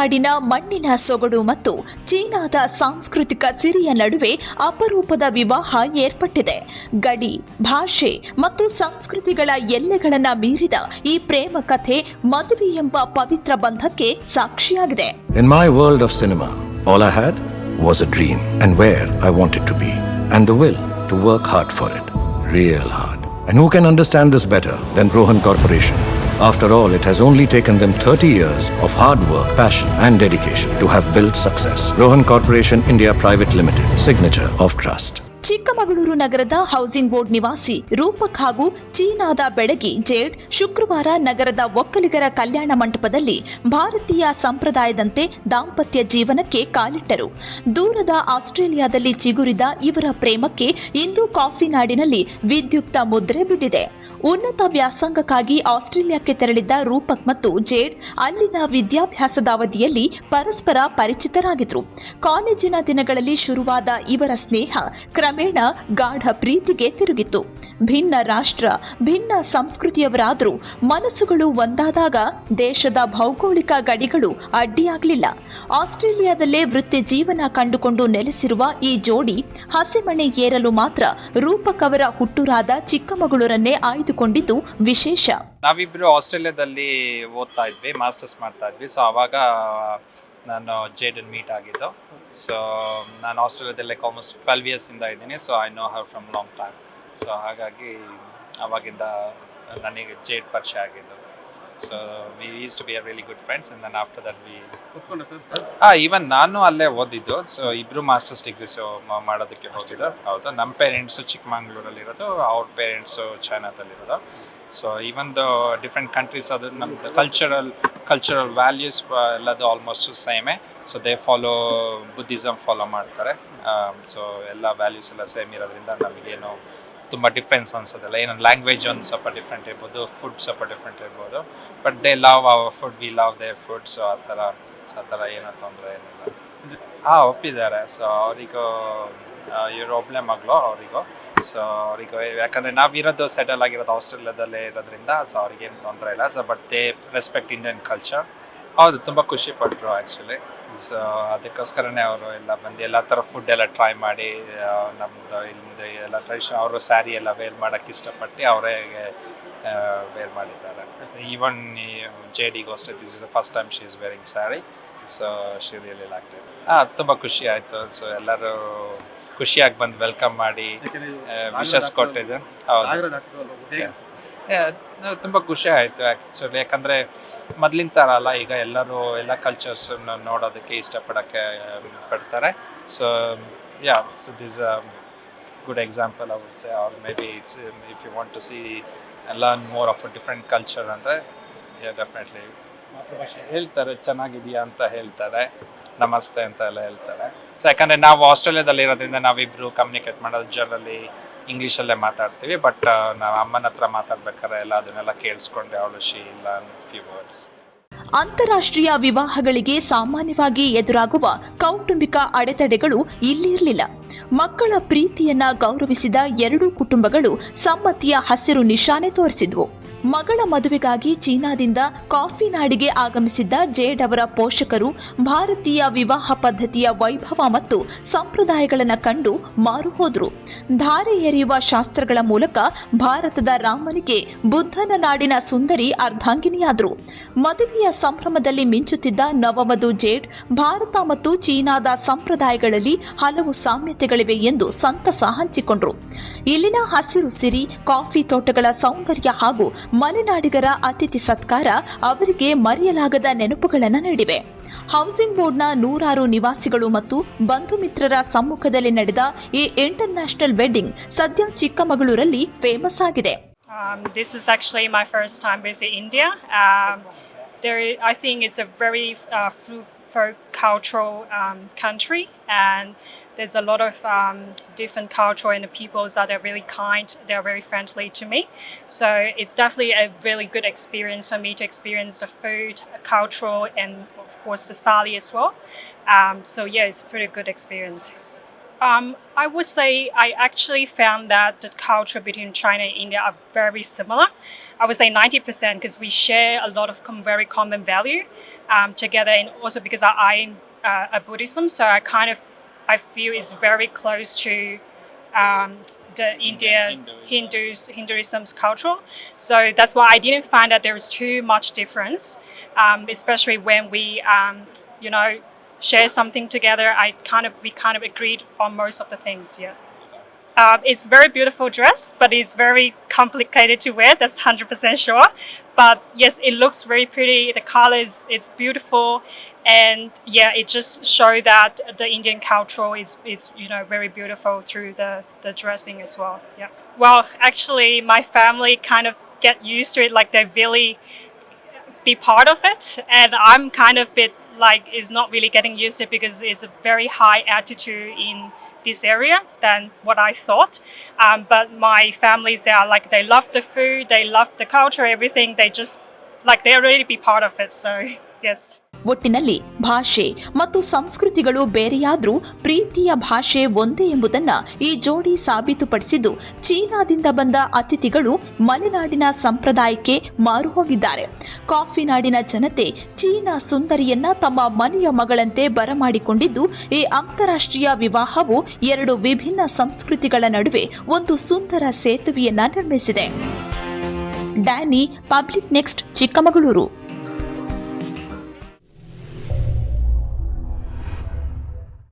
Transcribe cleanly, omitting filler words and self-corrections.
ಮಲೆನಾಡಿನ ಮಣ್ಣಿನ ಸೊಗಡು ಮತ್ತು ಚೀನಾದ ಸಾಂಸ್ಕೃತಿಕ ಸಿರಿಯ ನಡುವೆ ಅಪರೂಪದ ವಿವಾಹ ಏರ್ಪಟ್ಟಿದೆ. ಗಡಿ, ಭಾಷೆ ಮತ್ತು ಸಂಸ್ಕೃತಿಗಳ ಎಲ್ಲೆಗಳನ್ನು ಮೀರಿದ ಈ ಪ್ರೇಮ ಕಥೆ ಮದುವೆ ಎಂಬ ಪವಿತ್ರ ಬಂಧಕ್ಕೆ ಸಾಕ್ಷಿಯಾಗಿದೆ. In my world of cinema, all I had was a dream and where I wanted to be and the will to work hard for it, real hard. And who can understand this better than Rohan Corporation? After all, it has only taken them 30 years of hard work, passion and dedication to have built success. Rohan Corporation India Private Limited, signature of trust. Chikkamagaluru ನಗರದ housing board ನಿವಾಸಿ ರೂಪಕ್ ಹಾಗೂ ಚೀನಾದ ಬೆಡಗಿ jade ಶುಕ್ರವಾರ ನಗರದ ಒಕ್ಕಲಿಗರ ಕಲ್ಯಾಣ ಮಂಟಪದಲ್ಲಿ ಭಾರತೀಯ ಸಂಪ್ರದಾಯದಂತೆ ದಾಂಪತ್ಯ ಜೀವನಕ್ಕೆ ಕಾಲಿಟ್ಟರು. ದೂರದ ಆಸ್ಟ್ರೇಲಿಯಾದಲ್ಲಿ ಚಿಗುರಿದ ಇವರ ಪ್ರೇಮಕ್ಕೆ ಇಂದು ಕಾಫಿ ನಾಡಿನಲ್ಲಿ ವಿದ್ಯುಕ್ತ ಮುದ್ರೆ ಬಿದ್ದಿದೆ. ಉನ್ನತ ವ್ಯಾಸಂಗಕ್ಕಾಗಿ ಆಸ್ಟ್ರೇಲಿಯಾಕ್ಕೆ ತೆರಳಿದ್ದ ರೂಪಕ್ ಮತ್ತು ಜೇಡ್ ಅಲ್ಲಿನ ವಿದ್ಯಾಭ್ಯಾಸದ ಅವಧಿಯಲ್ಲಿ ಪರಸ್ಪರ ಪರಿಚಿತರಾಗಿದ್ರು. ಕಾಲೇಜಿನ ದಿನಗಳಲ್ಲಿ ಶುರುವಾದ ಇವರ ಸ್ನೇಹ ಕ್ರಮೇಣ ಗಾಢ ಪ್ರೀತಿಗೆ ತಿರುಗಿತ್ತು. ಭಿನ್ನ ರಾಷ್ಟ್ರ, ಭಿನ್ನ ಸಂಸ್ಕೃತಿಯವರಾದರೂ ಮನಸ್ಸುಗಳು ಒಂದಾದಾಗ ದೇಶದ ಭೌಗೋಳಿಕ ಗಡಿಗಳು ಅಡ್ಡಿಯಾಗಲಿಲ್ಲ. ಆಸ್ಟ್ರೇಲಿಯಾದಲ್ಲೇ ವೃತ್ತಿ ಜೀವನ ಕಂಡುಕೊಂಡು ನೆಲೆಸಿರುವ ಈ ಜೋಡಿ ಹಸೆಮಣೆ ಏರಲು ಮಾತ್ರ ರೂಪಕ್ ಅವರ ಹುಟ್ಟೂರಾದ ಚಿಕ್ಕಮಗಳೂರನ್ನೇ ಆಯ್ದುಕೊಂಡಿದ್ದು ವಿಶೇಷ. ನಾವಿಬ್ರು ಆಸ್ಟ್ರೇಲಿಯಾದಲ್ಲಿ ಓದ್ತಾ ಇದ್ವಿ, ಮಾಸ್ಟರ್ಸ್ ಮಾಡ್ತಾ ಇದ್ವಿ. ಸೊ ಆವಾಗ ನಾನು ಜೇಡನ್ ಮೀಟ್ ಆಗಿದ್ದು. ಸೊ ನಾನು ಆಸ್ಟ್ರೇಲಿಯಾದಲ್ಲಿ ಆಲ್ಮೋಸ್ಟ್ 12 ಇಯರ್ಸಿಂದ ಇದ್ದೀನಿ. So I know her from long time. So ಹಾಗಾಗಿ ಅವಾಗಿಂದ ನನಗೆ ಜೇಡ್ ಪರಿಚಯ ಆಗಿದ್ದು. So we use to be a really good friends and then after that we even ನಾನು ಅಲ್ಲೇ ಓದಿದ್ದು. ಸೊ ಇಬ್ಬರು ಮಾಸ್ಟರ್ಸ್ ಡಿಗ್ರೀಸ್ ಮಾಡೋದಕ್ಕೆ ಹೋಗಿದ್ದು. ಹೌದು, ನಮ್ಮ ಪೇರೆಂಟ್ಸು ಚಿಕ್ಕಮಂಗ್ಳೂರಲ್ಲಿರೋದು, ಅವ್ರ ಪೇರೆಂಟ್ಸು ಚೈನಾದಲ್ಲಿರೋದು. So even the different countries ಅದು ನಮ್ಮದು ಕಲ್ಚರಲ್ ವ್ಯಾಲ್ಯೂಸ್ ಎಲ್ಲದು ಆಲ್ಮೋಸ್ಟ್ ಸೇಮೇ. So they follow Buddhism follow ಮಾಡ್ತಾರೆ. ಸೊ ಎಲ್ಲ ವ್ಯಾಲ್ಯೂಸ್ ಎಲ್ಲ ಸೇಮ್ ಇರೋದ್ರಿಂದ ನಮಗೇನು ತುಂಬ ಡಿಫ್ರೆನ್ಸ್ ಅನ್ಸೋದಿಲ್ಲ. ಏನೋ ಲ್ಯಾಂಗ್ವೇಜ್ ಒಂದು ಸ್ವಲ್ಪ ಡಿಫ್ರೆಂಟ್ ಇರ್ಬೋದು, ಫುಡ್ ಸ್ವಲ್ಪ ಡಿಫ್ರೆಂಟ್ ಇರ್ಬೋದು, but they love our food, we love there food. So ಆ ಥರ ಏನೋ ತೊಂದರೆ ಏನಿಲ್ಲ. ಒಪ್ಪಿದ್ದಾರೆ. ಸೊ ಅವರಿಗೂ ಇವರು ಒಬ್ಬನೇ ಮಗಳು ಅವರಿಗೂ. ಸೊ ಅವರಿಗೂ ಯಾಕಂದರೆ ನಾವಿರೋದು ಸೆಟಲ್ ಆಗಿರೋದು ಆಸ್ಟ್ರೇಲಿಯಾದಲ್ಲೇ ಇರೋದ್ರಿಂದ ಸೊ ಅವ್ರಿಗೇನು ತೊಂದರೆ ಇಲ್ಲ. So but they respect Indian culture. ಹೌದು, ತುಂಬ ಖುಷಿ ಪಟ್ಟರು ಆ್ಯಕ್ಚುಲಿ. ಸೊ ಅದಕ್ಕೋಸ್ಕರನೇ ಅವರು ಎಲ್ಲ ಬಂದು ಎಲ್ಲ ಥರ ಫುಡ್ ಎಲ್ಲ ಟ್ರೈ ಮಾಡಿ ನಮ್ಮದು ಇಲ್ಲಿಂದ ಎಲ್ಲ ಟ್ರೆಡಿಷನ್ ಅವರು ಸ್ಯಾರಿ ಎಲ್ಲ ವೇರ್ ಮಾಡೋಕ್ಕೆ ಇಷ್ಟಪಟ್ಟು ಅವರೇ ವೇರ್ ಮಾಡಿದ್ದಾರೆ. ಈವನ್ ಜೇಡಿಗೂ ಅಷ್ಟೇ, this is the first time she is varying sari. So she really like it. ತುಂಬ ಖುಷಿ ಆಯಿತು. ಸೊ ಎಲ್ಲರೂ ಖುಷಿಯಾಗಿ ಬಂದು ವೆಲ್ಕಮ್ ಮಾಡಿ ವಿಶಸ್ ಕೊಟ್ಟಿದ್ದು. ಹೌದು, ತುಂಬ ಖುಷಿ ಆಯಿತು ಆ್ಯಕ್ಚುಲಿ. ಯಾಕಂದರೆ ಮೊದಲಿನ ಥರ ಅಲ್ಲ, ಈಗ ಎಲ್ಲರೂ ಎಲ್ಲ ಕಲ್ಚರ್ಸನ್ನು ನೋಡೋದಕ್ಕೆ ಇಷ್ಟಪಡೋಕ್ಕೆ ಪಡ್ತಾರೆ. So so this a good example I would say. Or maybe it's if you want to see learn more of a different culture ಅಂದರೆ ಡೆಫಿನೆಟ್ಲಿ ಹೇಳ್ತಾರೆ, ಚೆನ್ನಾಗಿದೆಯಾ ಅಂತ ಹೇಳ್ತಾರೆ, ನಮಸ್ತೆ ಅಂತ ಎಲ್ಲ ಹೇಳ್ತಾರೆ. ಸೊ ಯಾಕಂದರೆ ನಾವು ಆಸ್ಟ್ರೇಲಿಯಾದಲ್ಲಿ ಇರೋದ್ರಿಂದ ನಾವಿಬ್ಬರು ಕಮ್ಯುನಿಕೇಟ್ ಮಾಡೋದು ಜನರಲಿ ಇಂಗ್ಲೀಷಲ್ಲೇ ಮಾತಾಡ್ತೀವಿ. ಬಟ್ ನಾವು ಅಮ್ಮನ ಹತ್ರ ಮಾತಾಡ್ಬೇಕಾದ್ರೆ ಎಲ್ಲ ಅದನ್ನೆಲ್ಲ ಕೇಳಿಸ್ಕೊಂಡೆ. ಅವಳು ಶಿ ಇಲ್ಲ ಫ್ಯೂ ವರ್ಡ್ಸ್. ಅಂತಾರಾಷ್ಟ್ರೀಯ ವಿವಾಹಗಳಿಗೆ ಸಾಮಾನ್ಯವಾಗಿ ಎದುರಾಗುವ ಕೌಟುಂಬಿಕ ಅಡೆತಡೆಗಳು ಇಲ್ಲಿರಲಿಲ್ಲ. ಮಕ್ಕಳ ಪ್ರೀತಿಯನ್ನ ಗೌರವಿಸಿದ ಎರಡೂ ಕುಟುಂಬಗಳು ಸಮ್ಮತಿಯ ಹಸಿರು ನಿಶಾನೆ ತೋರಿಸಿದ್ವು. ಮಗಳ ಮದುವೆಗಾಗಿ ಚೀನಾದಿಂದ ಕಾಫಿ ನಾಡಿಗೆ ಆಗಮಿಸಿದ್ದ ಜೇಡ್ ಅವರ ಪೋಷಕರು ಭಾರತೀಯ ವಿವಾಹ ಪದ್ಧತಿಯ ವೈಭವ ಮತ್ತು ಸಂಪ್ರದಾಯಗಳನ್ನು ಕಂಡು ಮಾರು ಹೋದರು. ಧಾರೆ ಎರೆಯುವ ಶಾಸ್ತ್ರಗಳ ಮೂಲಕ ಭಾರತದ ರಾಮನಿಗೆ ಬುದ್ಧನ ನಾಡಿನ ಸುಂದರಿ ಅರ್ಧಾಂಗಿನಿಯಾದರು. ಮದುವೆಯ ಸಂಭ್ರಮದಲ್ಲಿ ಮಿಂಚುತ್ತಿದ್ದ ನವವಧು ಜೇಡ್ ಭಾರತ ಮತ್ತು ಚೀನಾದ ಸಂಪ್ರದಾಯಗಳಲ್ಲಿ ಹಲವು ಸಾಮ್ಯತೆಗಳಿವೆ ಎಂದು ಸಂತಸ ಹಂಚಿಕೊಂಡರು. ಇಲ್ಲಿನ ಹಸಿರು ಸಿರಿ, ಕಾಫಿ ತೋಟಗಳ ಸೌಂದರ್ಯ ಹಾಗೂ ಮಲೆನಾಡಿಗರ ಅತಿಥಿ ಸತ್ಕಾರ ಅವರಿಗೆ ಮರೆಯಲಾಗದ ನೆನಪುಗಳನ್ನು ನೀಡಿವೆ. ಹೌಸಿಂಗ್ ಬೋರ್ಡ್ನ 100 ನಿವಾಸಿಗಳು ಮತ್ತು ಬಂಧು ಮಿತ್ರರ ಸಮ್ಮುಖದಲ್ಲಿ ನಡೆದ ಈ ಇಂಟರ್ನ್ಯಾಷನಲ್ ವೆಡ್ಡಿಂಗ್ ಸದ್ಯ ಚಿಕ್ಕಮಗಳೂರಲ್ಲಿ ಫೇಮಸ್ ಆಗಿದೆ. This is actually my first time visiting India. I think it's a very folk cultural country, and there's a lot of different culture, and the peoples are really kind. They're very friendly to me. So it's definitely a really good experience for me to experience the food, cultural, and of course the sari as well. So yeah, it's a pretty good experience. I would say I actually found that the culture between China and India are very similar. I would say 90% because we share a lot of very common value. together, and also because I'm a Buddhism, so I feel it's very close to the Indian Hinduism's culture. So that's why I didn't find that there was too much difference, especially when we, share something together. We kind of agreed on most of the things. Yeah. It's very beautiful dress, but it's very complicated to wear. That's 100% sure. But yes, it looks very pretty. The color it's beautiful, and yeah, it just shows that the Indian culture is very beautiful through the dressing as well. Yeah. Well, actually, my family kind of get used to it, like they really be part of it, and I'm kind of bit like is not really getting used to it because it's a very high altitude in this area than what I thought. But my families are like, they love the food, they love the culture, everything. They just like they already be part of it. So yes. ಒಟ್ಟಿನಲ್ಲಿ ಭಾಷೆ ಮತ್ತು ಸಂಸ್ಕೃತಿಗಳು ಬೇರೆಯಾದ್ರೂ ಪ್ರೀತಿಯ ಭಾಷೆ ಒಂದೇ ಎಂಬುದನ್ನ ಈ ಜೋಡಿ ಸಾಬೀತುಪಡಿಸಿದ್ದು, ಚೀನಾದಿಂದ ಬಂದ ಅತಿಥಿಗಳು ಮಲೆನಾಡಿನ ಸಂಪ್ರದಾಯಕ್ಕೆ ಮಾರು ಹೋಗಿದ್ದಾರೆ. ಕಾಫಿ ನಾಡಿನ ಜನತೆ ಚೀನಾ ಸುಂದರಿಯನ್ನ ತಮ್ಮ ಮನೆಯ ಮಗಳಂತೆ ಬರಮಾಡಿಕೊಂಡಿದ್ದು, ಈ ಅಂತಾರಾಷ್ಟ್ರೀಯ ವಿವಾಹವು ಎರಡು ವಿಭಿನ್ನ ಸಂಸ್ಕೃತಿಗಳ ನಡುವೆ ಒಂದು ಸುಂದರ ಸೇತುವೆಯನ್ನ ನಿರ್ಮಿಸಿದೆ. Danny, public next, Chikkamagaluru.